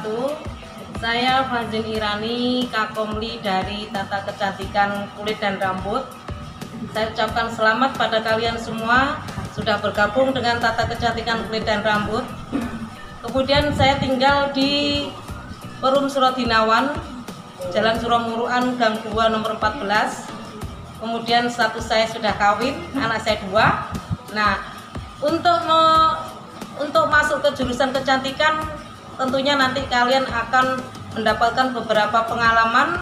wabarakatuh. Saya Fajun Irani, Kakomli dari Tata Kecantikan Kulit dan Rambut. Saya ucapkan selamat pada kalian semua sudah bergabung dengan Tata Kecantikan Kulit dan Rambut. Kemudian saya tinggal di Perum Surodinawan, Jalan Suromuruan, Gang 2 nomor 14. Kemudian status saya sudah kawin, anak saya 2. Nah, untuk masuk ke jurusan kecantikan, tentunya nanti kalian akan mendapatkan beberapa pengalaman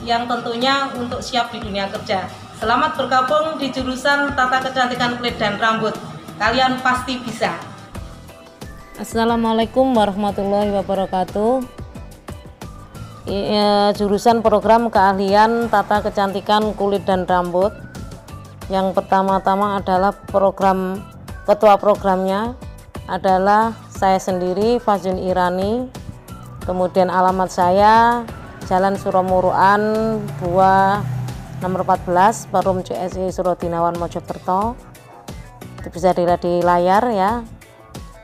yang tentunya untuk siap di dunia kerja. Selamat bergabung di jurusan Tata Kecantikan Kulit dan Rambut. Kalian pasti bisa. Assalamualaikum warahmatullahi wabarakatuh. Jurusan program keahlian Tata Kecantikan Kulit dan Rambut. Yang pertama-tama adalah ketua programnya adalah saya sendiri, Fajun Irani. Kemudian alamat saya Jalan Suromuruan 2 nomor 14, Perum CSI Surodinawan, Mojokerto. Itu bisa dilihat di layar ya,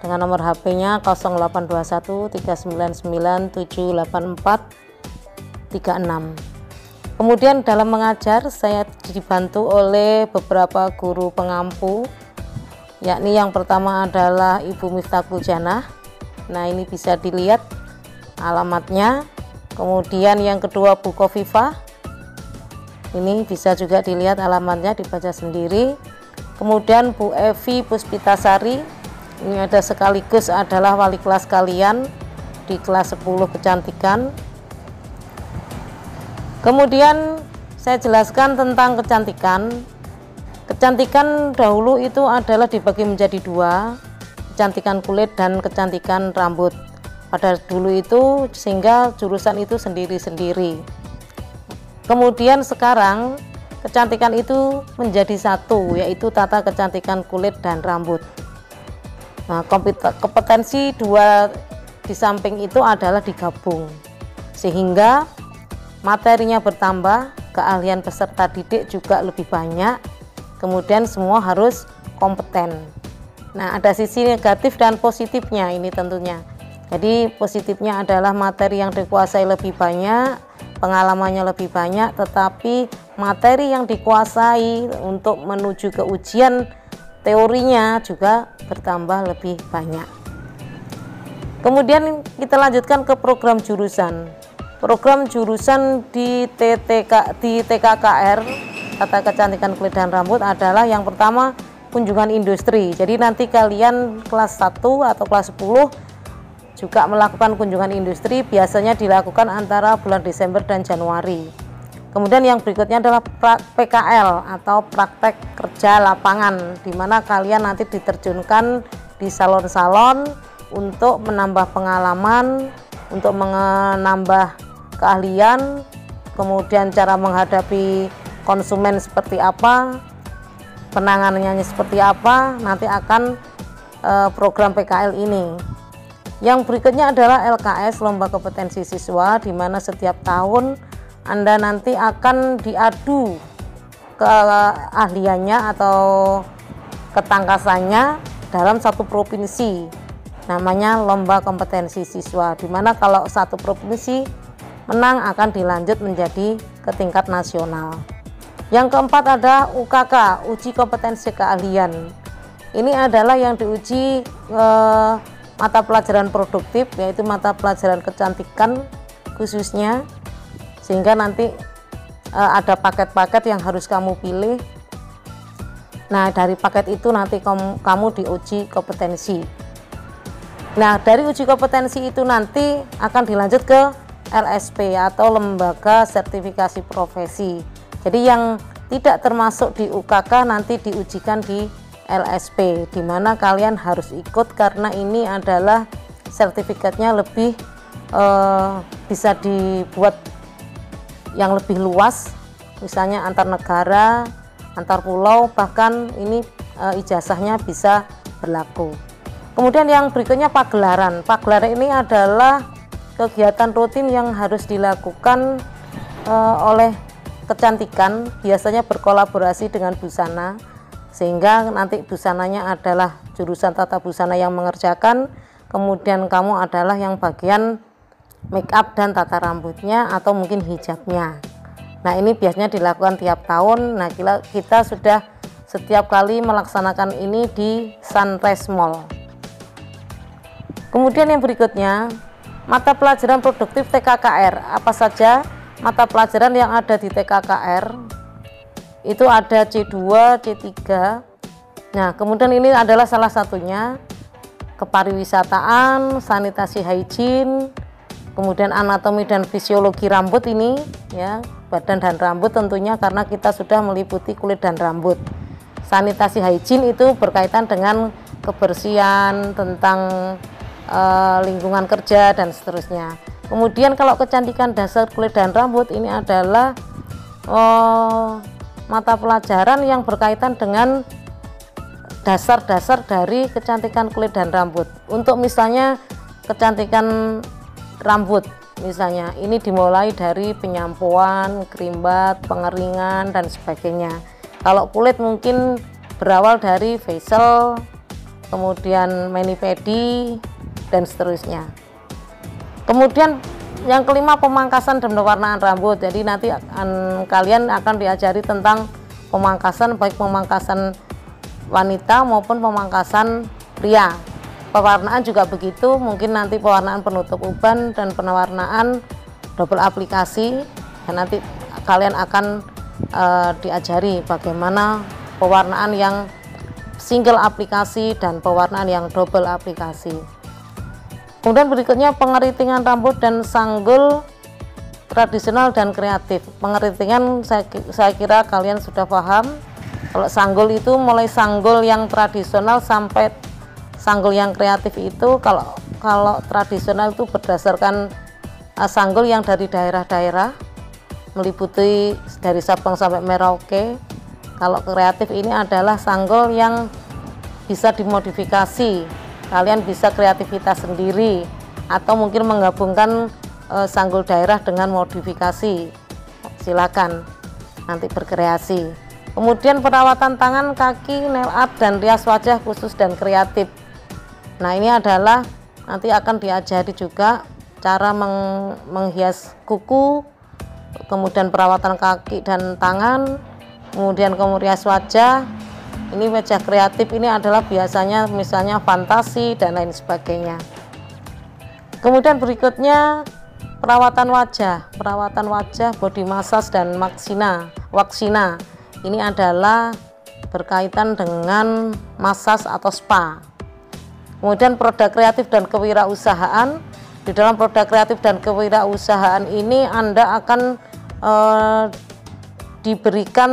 dengan nomor HP-nya 0821 399 784 36. Kemudian dalam mengajar saya dibantu oleh beberapa guru pengampu, yakni yang pertama adalah Ibu Miftahul Janah. Nah, ini bisa dilihat alamatnya. Kemudian yang kedua Bu Kofifa, ini bisa juga dilihat alamatnya, dibaca sendiri. Kemudian Bu Evi Puspitasari, ini ada sekaligus adalah wali kelas kalian di kelas 10 kecantikan. Kemudian saya jelaskan tentang kecantikan. Kecantikan dahulu itu adalah dibagi menjadi 2, kecantikan kulit dan kecantikan rambut. Pada dulu itu, sehingga jurusan itu sendiri-sendiri. Kemudian sekarang kecantikan itu menjadi 1, yaitu Tata Kecantikan Kulit dan Rambut. Nah, kompetensi 2 di samping itu adalah digabung, sehingga materinya bertambah, keahlian peserta didik juga lebih banyak, kemudian semua harus kompeten. Nah, ada sisi negatif dan positifnya ini tentunya. Jadi positifnya adalah materi yang dikuasai lebih banyak, pengalamannya lebih banyak, tetapi materi yang dikuasai untuk menuju ke ujian teorinya juga bertambah lebih banyak. Kemudian kita lanjutkan ke program jurusan. Program jurusan di TKKR, Tata Kecantikan Kulit dan Rambut, adalah yang pertama kunjungan industri. Jadi nanti kalian kelas 1 atau kelas 10 juga melakukan kunjungan industri, biasanya dilakukan antara bulan Desember dan Januari. Kemudian yang berikutnya adalah PKL atau praktek kerja lapangan, di mana kalian nanti diterjunkan di salon-salon untuk menambah pengalaman, untuk menambah keahlian, kemudian cara menghadapi konsumen seperti apa, penanganannya seperti apa, nanti akan program PKL ini. Yang berikutnya adalah LKS, Lomba Kompetensi Siswa, di mana setiap tahun Anda nanti akan diadu keahliannya atau ketangkasannya dalam satu provinsi, namanya Lomba Kompetensi Siswa, di mana kalau satu provinsi menang akan dilanjut menjadi ke tingkat nasional. Yang keempat ada UKK, Uji Kompetensi Keahlian. Ini adalah yang diuji mata pelajaran produktif, yaitu mata pelajaran kecantikan khususnya, sehingga nanti ada paket-paket yang harus kamu pilih. Nah, dari paket itu nanti kamu diuji kompetensi. Nah, dari uji kompetensi itu nanti akan dilanjut ke LSP atau Lembaga Sertifikasi Profesi. Jadi yang tidak termasuk di UKK nanti diujikan di LSP, di mana kalian harus ikut karena ini adalah sertifikatnya lebih bisa dibuat yang lebih luas, misalnya antar negara, antar pulau, bahkan ini ijazahnya bisa berlaku. Kemudian yang berikutnya pagelaran. Pagelaran ini adalah kegiatan rutin yang harus dilakukan oleh kecantikan, biasanya berkolaborasi dengan busana, sehingga nanti busananya adalah jurusan tata busana yang mengerjakan, kemudian kamu adalah yang bagian make up dan tata rambutnya atau mungkin hijabnya. Nah, ini biasanya dilakukan tiap tahun. Nah, kita sudah setiap kali melaksanakan ini di Sunrise Mall. Kemudian yang berikutnya, mata pelajaran produktif TKKR. Apa saja mata pelajaran yang ada di TKKR? Itu ada C2, C3. Nah, kemudian ini adalah salah satunya, kepariwisataan, sanitasi hygiene, kemudian anatomi dan fisiologi rambut ini ya, badan dan rambut tentunya karena kita sudah meliputi kulit dan rambut. Sanitasi hygiene itu berkaitan dengan kebersihan, tentang lingkungan kerja dan seterusnya. Kemudian kalau kecantikan dasar kulit dan rambut ini adalah mata pelajaran yang berkaitan dengan dasar-dasar dari kecantikan kulit dan rambut. Untuk misalnya kecantikan rambut, misalnya ini dimulai dari penyampuan, kerimbat, pengeringan dan sebagainya. Kalau kulit mungkin berawal dari facial, kemudian mani-pedi dan seterusnya. Kemudian yang kelima, pemangkasan dan pewarnaan rambut. Jadi nanti kalian akan diajari tentang pemangkasan, baik pemangkasan wanita maupun pemangkasan pria. Pewarnaan juga begitu, mungkin nanti pewarnaan penutup uban dan pewarnaan double aplikasi. Dan nanti kalian akan diajari bagaimana pewarnaan yang single aplikasi dan pewarnaan yang double aplikasi. Kemudian berikutnya pengeritingan rambut dan sanggul tradisional dan kreatif. Pengeritingan saya kira kalian sudah paham. Kalau sanggul itu mulai sanggul yang tradisional sampai sanggul yang kreatif itu, kalau tradisional itu berdasarkan sanggul yang dari daerah-daerah meliputi dari Sabang sampai Merauke. Kalau kreatif ini adalah sanggul yang bisa dimodifikasi, kalian bisa kreativitas sendiri atau mungkin menggabungkan sanggul daerah dengan modifikasi. Silakan nanti berkreasi. Kemudian perawatan tangan, kaki, nail art dan rias wajah khusus dan kreatif. Nah, ini adalah nanti akan diajari juga cara menghias kuku, kemudian perawatan kaki dan tangan, kemudian rias wajah. Ini wajah kreatif ini adalah biasanya misalnya fantasi dan lain sebagainya. Kemudian berikutnya perawatan wajah, body massage dan waksina. Ini adalah berkaitan dengan massage atau spa. Kemudian produk kreatif dan kewirausahaan. Di dalam produk kreatif dan kewirausahaan ini Anda akan diberikan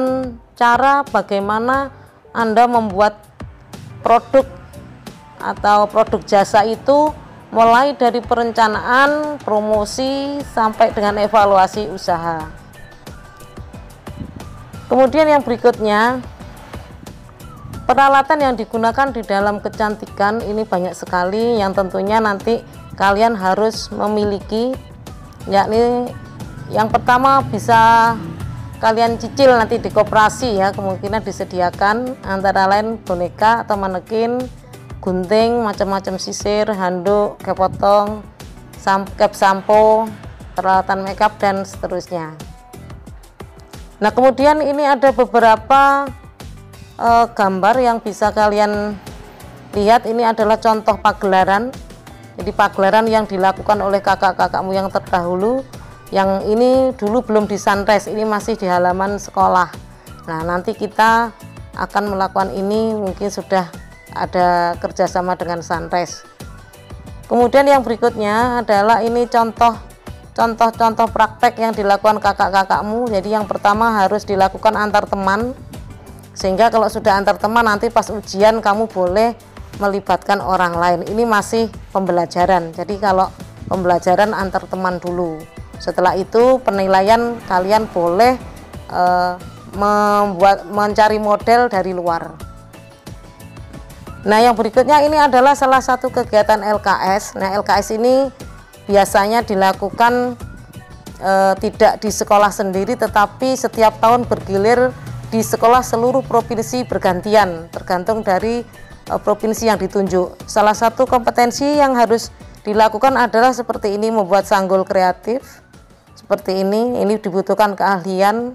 cara bagaimana Anda membuat produk atau produk jasa itu mulai dari perencanaan, promosi sampai dengan evaluasi usaha. Kemudian yang berikutnya, peralatan yang digunakan di dalam kecantikan ini banyak sekali yang tentunya nanti kalian harus memiliki, yakni yang pertama bisa kalian cicil nanti di koperasi ya, kemungkinan disediakan antara lain boneka atau manekin, gunting, macam-macam sisir, handuk, kepotong, cap sampo, peralatan makeup dan seterusnya. Nah, kemudian ini ada beberapa gambar yang bisa kalian lihat. Ini adalah contoh pagelaran. Jadi pagelaran yang dilakukan oleh kakak-kakakmu yang terdahulu. Yang ini dulu belum di Sunrise, ini masih di halaman sekolah. Nah, nanti kita akan melakukan ini, mungkin sudah ada kerjasama dengan Sunrise. Kemudian yang berikutnya adalah ini contoh praktek yang dilakukan kakak-kakakmu. Jadi yang pertama harus dilakukan antar teman, sehingga kalau sudah antar teman nanti pas ujian kamu boleh melibatkan orang lain. Ini masih pembelajaran, jadi kalau pembelajaran antar teman dulu. Setelah itu penilaian kalian boleh mencari model dari luar. Nah, yang berikutnya ini adalah salah satu kegiatan LKS. Nah, LKS ini biasanya dilakukan tidak di sekolah sendiri, tetapi setiap tahun bergilir di sekolah seluruh provinsi bergantian, tergantung dari provinsi yang ditunjuk. Salah satu kompetensi yang harus dilakukan adalah seperti ini, membuat sanggul kreatif seperti ini dibutuhkan keahlian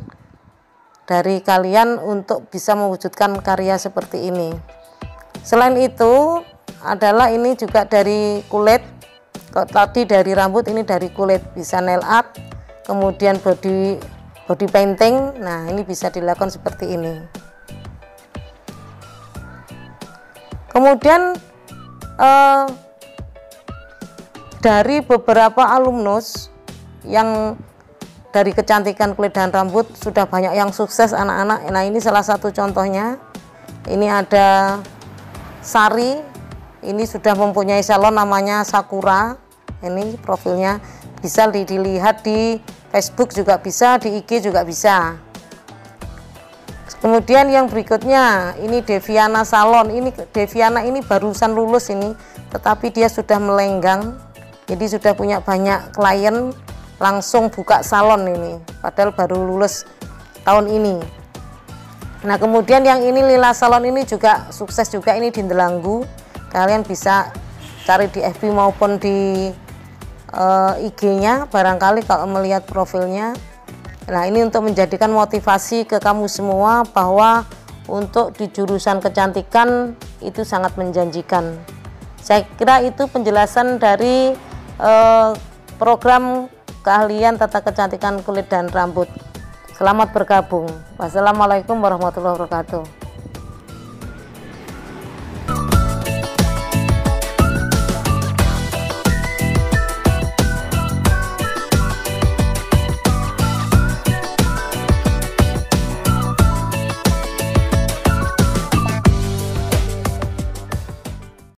dari kalian untuk bisa mewujudkan karya seperti ini. Selain itu adalah ini juga dari kulit, tadi dari rambut, ini dari kulit, bisa nail art, kemudian body painting. Nah, ini bisa dilakukan seperti ini. Kemudian dari beberapa alumnus yang dari kecantikan kulit dan rambut sudah banyak yang sukses anak-anak. Nah, ini salah satu contohnya. Ini ada Sari, ini sudah mempunyai salon namanya Sakura. Ini profilnya, bisa dilihat di Facebook juga bisa, di IG juga bisa. Kemudian yang berikutnya ini Deviana Salon. Ini Deviana ini barusan lulus ini, tetapi dia sudah melenggang. Jadi sudah punya banyak klien, langsung buka salon ini, padahal baru lulus tahun ini. Nah, kemudian yang ini Lila Salon ini juga sukses juga, ini di Delanggu. Kalian bisa cari di FB maupun di IG-nya barangkali kalau melihat profilnya. Nah, ini untuk menjadikan motivasi ke kamu semua bahwa untuk di jurusan kecantikan itu sangat menjanjikan. Saya kira itu penjelasan dari program keahlian tata kecantikan kulit dan rambut. Selamat bergabung. Wassalamualaikum warahmatullahi wabarakatuh.